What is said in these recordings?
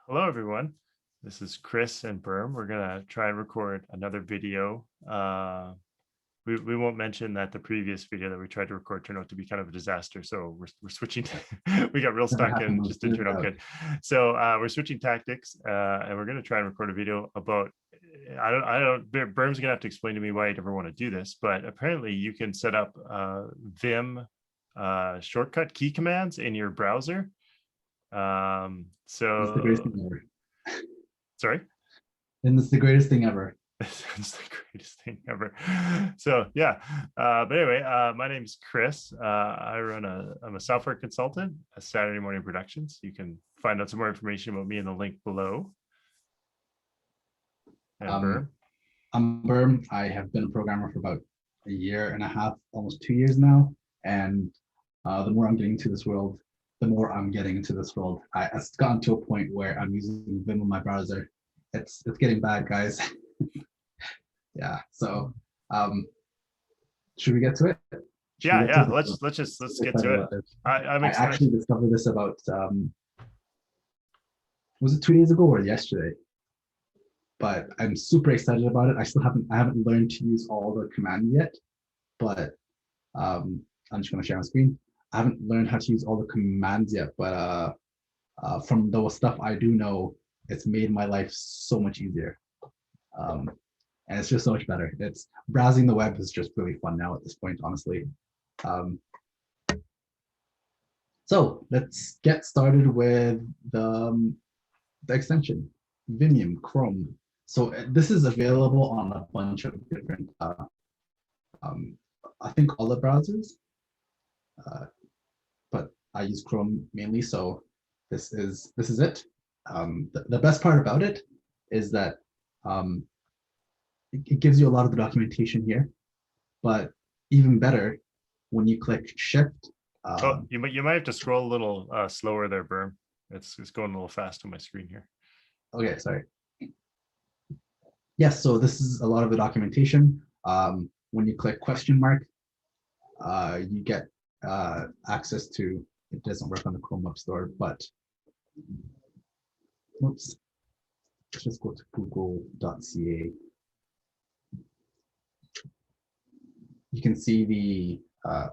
Hello, everyone. This is Chris and Birm. We're gonna try and record another video. We won't mention that the previous video that we tried to record turned out to be kind of a disaster. So we're switching. We got real Never stuck and happened. just didn't turn out good. So we're switching tactics, and we're gonna try and record a video about. Birm's gonna have to explain to me why you never want to do this, but apparently you can set up Vim shortcut key commands in your browser. It's the greatest thing ever. Sorry. And it's the greatest thing ever. It's the greatest thing ever. So yeah, but anyway, my name is Chris. I'm a software consultant at Saturday Morning Productions. You can find out some more information about me in the link below. And Birm. I'm Birm. I have been a programmer for about a year and a half, almost 2 years now. And the more I'm getting into this world, the more I'm getting into this world. It's gotten to a point where I'm using Vim on my browser. It's getting bad, guys. Yeah. So should we get to it? Let's get to it. I actually discovered this about was it 2 days ago or yesterday? But I'm super excited about it. I haven't learned to use all the commands yet, but I'm just gonna share my screen. I haven't learned how to use all the commands yet, but from the stuff I do know, it's made my life so much easier. And it's just so much better. It's browsing the web is just really fun now at this point, honestly. So let's get started with the extension, Vimium Chrome. So this is available on a bunch of different, I think all the browsers, but I use Chrome mainly. So this is it. The best part about it is that it gives you a lot of the documentation here, but even better when you click Shift. You might have to scroll a little slower there, Birm. It's going a little fast on my screen here. Okay, sorry. Yes, so this is a lot of the documentation. When you click question mark, you get access to. It doesn't work on the Chrome Web Store, but oops. Let's just go to google.ca. You can see the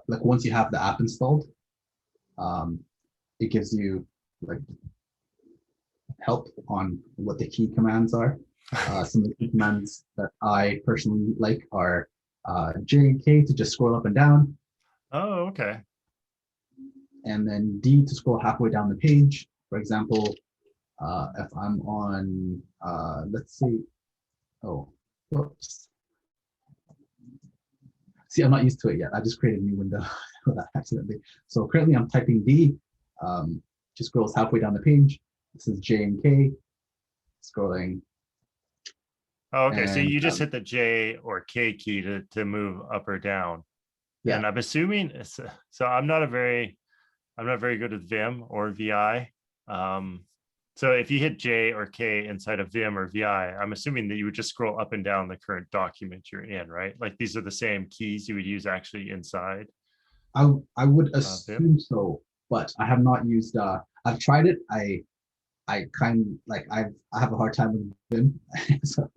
like once you have the app installed, it gives you like help on what the key commands are. Some of the key commands that I personally like are J and K to just scroll up and down. Oh, okay. And then D to scroll halfway down the page. For example, if I'm on, let's see, oh, whoops. See, I'm not used to it yet. I just created a new window for that accidentally. So currently I'm typing D, just scrolls halfway down the page. This is J and K, scrolling. Oh, okay, so you just hit the J or K key to move up or down. Yeah. And I'm assuming, so I'm not very good with Vim or VI. So if you hit J or K inside of Vim or VI, I'm assuming that you would just scroll up and down the current document you're in, right? Like these are the same keys you would use actually inside. I would assume so, but I have not used. I've tried it. I kind like I have a hard time with Vim, so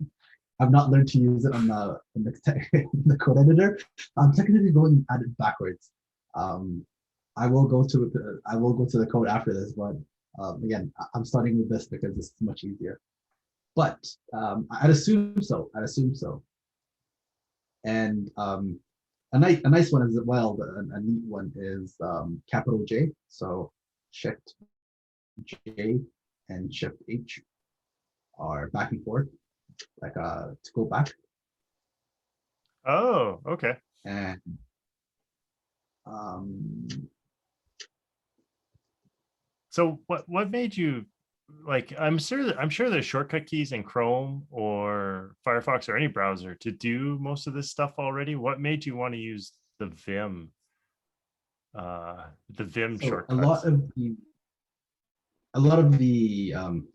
I've not learned to use it on in the code editor. I'm technically going at it backwards. I will go to the code after this, but again, I'm starting with this because it's much easier. But I'd assume so. And a nice one as well. A neat one is capital J. So Shift J and Shift H are back and forth, like to go back. Oh, okay. And so what made you like, I'm sure there's shortcut keys in Chrome or Firefox or any browser to do most of this stuff already. What made you want to use the Vim shortcuts? A lot of the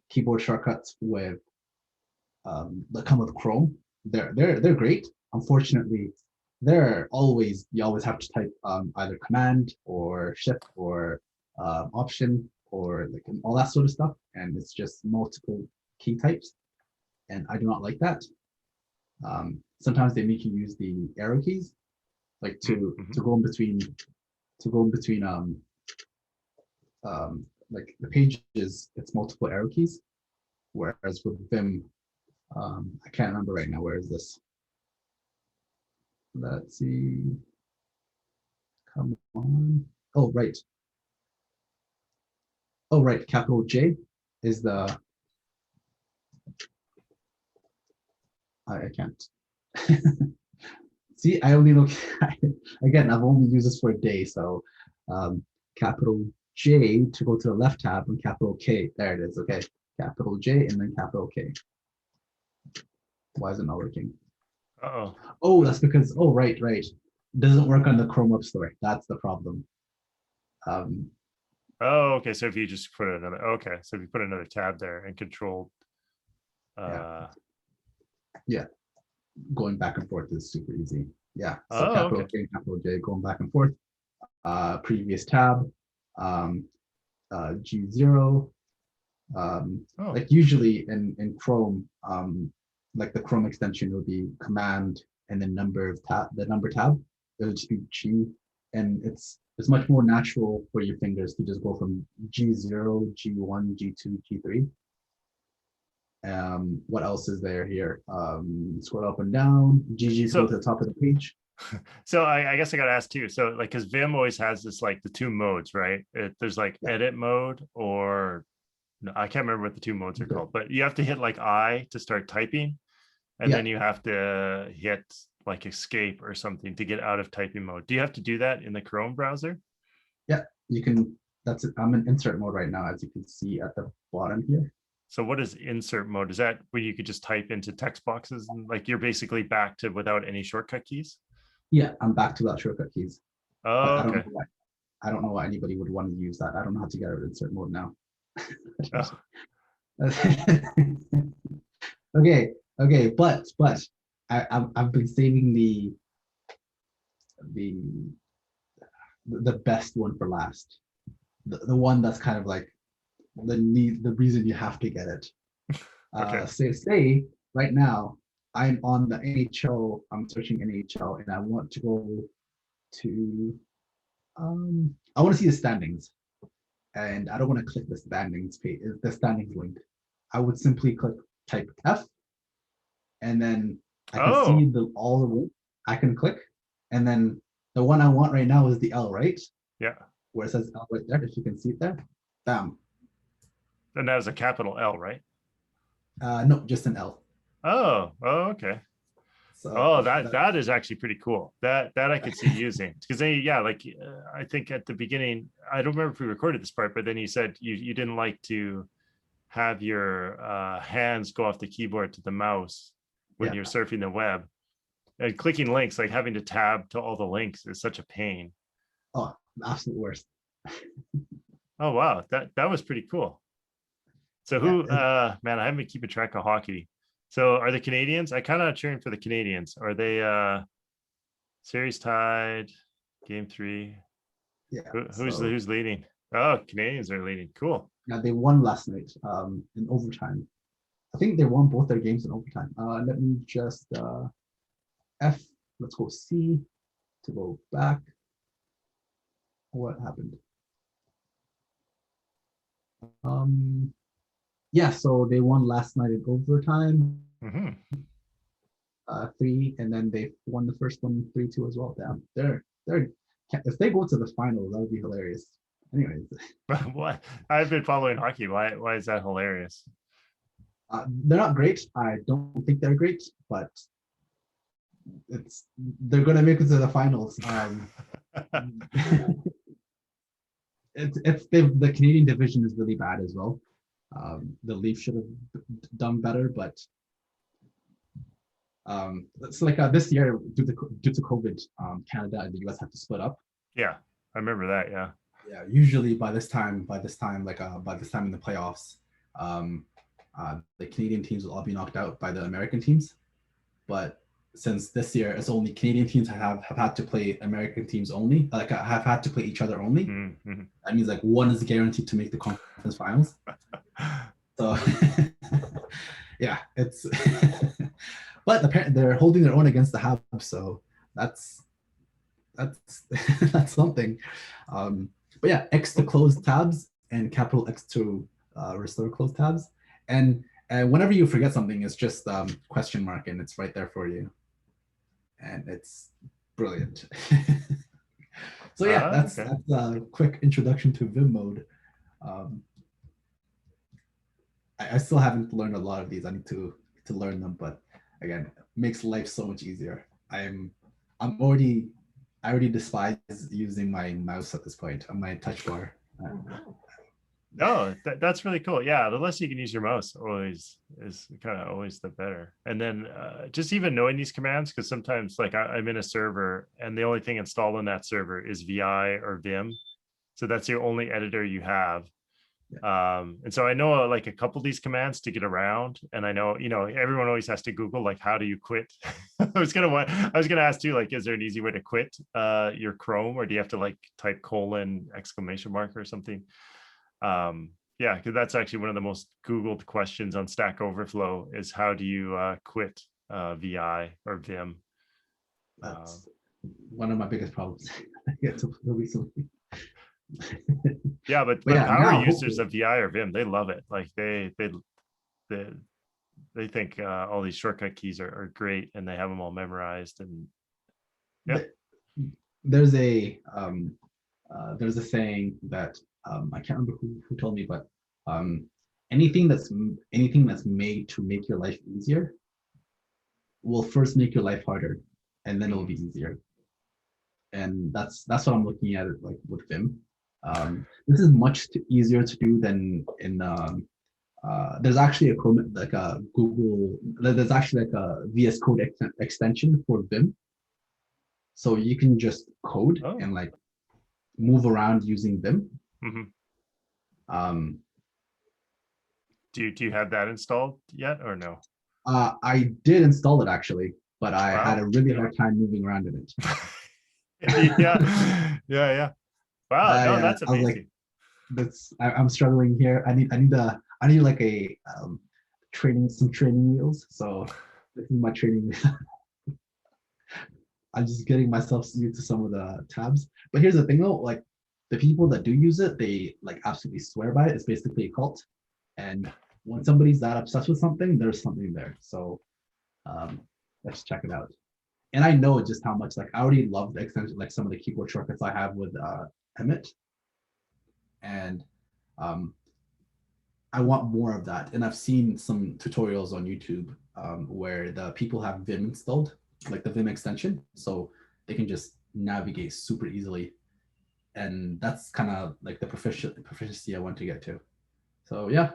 keyboard shortcuts with that come with Chrome, they're great. Unfortunately, you always have to type either command or shift or option or like all that sort of stuff, and it's just multiple key types, and I do not like that. Sometimes they make you use the arrow keys, like to go in between like the pages. It's multiple arrow keys, whereas with Vim, I can't remember right now. Where is this? Let's see. Come on. Oh, right. Oh, right. Capital J is the. I can't. See, I only know. Again, I've only used this for a day. So capital J to go to the left tab and capital K. There it is. Okay. Capital J and then capital K. Why is it not working? Uh-oh. Oh, that's because, oh, right. Doesn't work on the Chrome Web Store. That's the problem. Oh, okay. So if you just put another, okay. So if you put another tab there and control. Yeah. Going back and forth is super easy. Yeah. So Oh, capital okay. K, capital J, going back and forth. Previous tab, G0. Like usually in Chrome, like the Chrome extension will be command and then the number tab. It'll just be G, and it's much more natural for your fingers to just go from G0, G1, G2, G3. What else is there here? Scroll up and down. GG's go to the top of the page. So I guess I got to ask too. So like, because Vim always has this like the two modes, right? There's like edit mode, or no, I can't remember what the two modes are called, but you have to hit like I to start typing, and then you have to hit like escape or something to get out of typing mode. Do you have to do that in the Chrome browser? Yeah, you can. That's it. I'm in insert mode right now, as you can see at the bottom here. So what is insert mode? Is that where you could just type into text boxes and like you're basically back to without any shortcut keys? Yeah, I'm back to that shortcut keys. Oh, I don't okay. know why. I don't know why anybody would want to use that. I don't know how to get out of insert mode now. Okay, but I've been saving the best one for last. The one that's kind of like the reason you have to get it. Okay. Say right now I'm on the NHL. I'm searching NHL, and I want to go to. I want to see the standings, and I don't want to click the standings page, the standings link. I would simply type F, and then I can see all the links I can click, and then the one I want right now is the L, right? Yeah. Where it says L right there, if you can see it there. Bam. And that is a capital L, right? No, just an L. Oh, okay. So that is actually pretty cool. That I could see using, because I think at the beginning, I don't remember if we recorded this part, but then you said you didn't like to have your hands go off the keyboard to the mouse when you're surfing the web, and clicking links, like having to tab to all the links is such a pain. Oh, absolute worst. Oh wow, that was pretty cool. So who man, I haven't been keeping track of hockey. So are the Canadians? I kind of cheering for the Canadians. Are they series tied, game 3? Yeah. Who's leading? Oh, Canadians are leading. Cool. Yeah, they won last night in overtime. I think they won both their games in overtime. Let me just F. Let's go C to go back. What happened? Yeah, so they won last night in overtime. 3, and then they won the first one 3-2 as well. Damn, they're if they go to the finals, that would be hilarious. Anyways, what? I've been following hockey. Why is that hilarious? They're not great. I don't think they're great, but they're gonna make it to the finals. The Canadian division is really bad as well. The Leafs should have done better, but it's like this year due to COVID, Canada and the US have to split up. Yeah, I remember that. Yeah. Yeah. Usually by this time in the playoffs, the Canadian teams will all be knocked out by the American teams, but since this year it's only Canadian teams have had to play American teams only, like have had to play each other only. Mm-hmm. That means like one is guaranteed to make the conference finals. So yeah, it's but apparently they're holding their own against the Habs, so that's that's something. But yeah, X to close tabs and capital X to restore closed tabs. And whenever you forget something, it's just question mark and it's right there for you. And it's brilliant. So yeah, that's a quick introduction to Vim mode. I still haven't learned a lot of these. I need to learn them, but again, it makes life so much easier. I already despise using my mouse at this point on my touch bar. Oh, that's really cool. Yeah, the less you can use your mouse always is kind of always the better. And then just even knowing these commands, because sometimes like I'm in a server and the only thing installed on that server is VI or Vim. So that's the only editor you have. And so I know like a couple of these commands to get around, and I know, you know, everyone always has to Google like, how do you quit? I was gonna ask too, like, is there an easy way to quit your Chrome, or do you have to like type :! exclamation mark or something? Yeah, because that's actually one of the most Googled questions on Stack Overflow is how do you quit VI or Vim? That's one of my biggest problems. Recently. Yeah, but yeah, power users of VI or Vim, they love it. Like they think all these shortcut keys are great, and they have them all memorized. And yeah, there's a saying that I can't remember who told me, but anything that's made to make your life easier will first make your life harder, and then it'll be easier. And that's what I'm looking at it like with Vim. This is much easier to do than in there's actually a Google, there's actually like a VS Code extension for Vim. So you can just code and like move around using Vim. Do you have that installed yet or no? I did install it actually, but I had a really hard time moving around in it. yeah. Wow, no, that's amazing. I'm struggling here. I need like a some training wheels. So this is my training. I'm just getting myself used to some of the tabs. But here's the thing though, like the people that do use it, they like absolutely swear by it. It's basically a cult. And when somebody's that obsessed with something, there's something there. So let's check it out. And I know just how much, like I already love the extension, like some of the keyboard shortcuts I have with Emmet. And I want more of that. And I've seen some tutorials on YouTube where the people have Vim installed, like the Vim extension, so they can just navigate super easily. And that's kind of like the proficiency I want to get to. So yeah,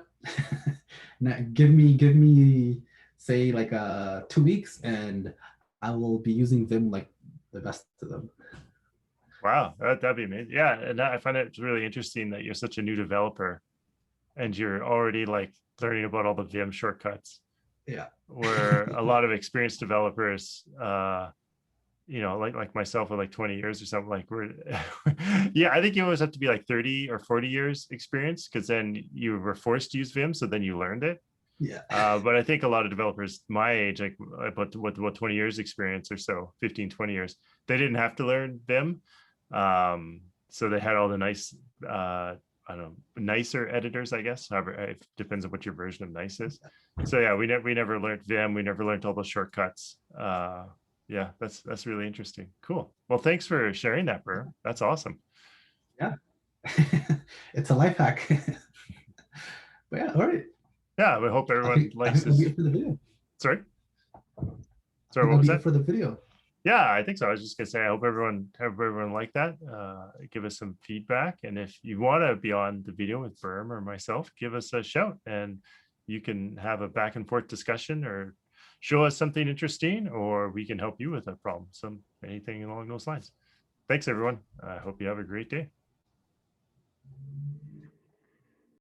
now give me say like 2 weeks, and I will be using Vim like the best of them. Wow, that'd be amazing. Yeah, and I find it really interesting that you're such a new developer and you're already like learning about all the Vim shortcuts. Yeah. Where a lot of experienced developers, you know, like myself with like 20 years or something, like yeah, I think you always have to be like 30 or 40 years experience, because then you were forced to use Vim, so then you learned it. Yeah. But I think a lot of developers my age, like about 20 years experience or so, 15, 20 years, they didn't have to learn Vim. So they had all the nice, I don't know, nicer editors, I guess. However, it depends on what your version of nice is. So yeah, we never learned Vim. We never learned all those shortcuts. Yeah, that's really interesting. Cool. Well, thanks for sharing that, Birm. That's awesome. Yeah. It's a life hack. But yeah, all right. Yeah, we hope everyone likes this. For the video. Sorry, what was that? For the video. Yeah, I think so. I was just gonna say, I hope everyone liked that. Give us some feedback, and if you want to be on the video with Birm or myself, give us a shout, and you can have a back and forth discussion, or show us something interesting, or we can help you with a problem, anything along those lines. Thanks, everyone. I hope you have a great day.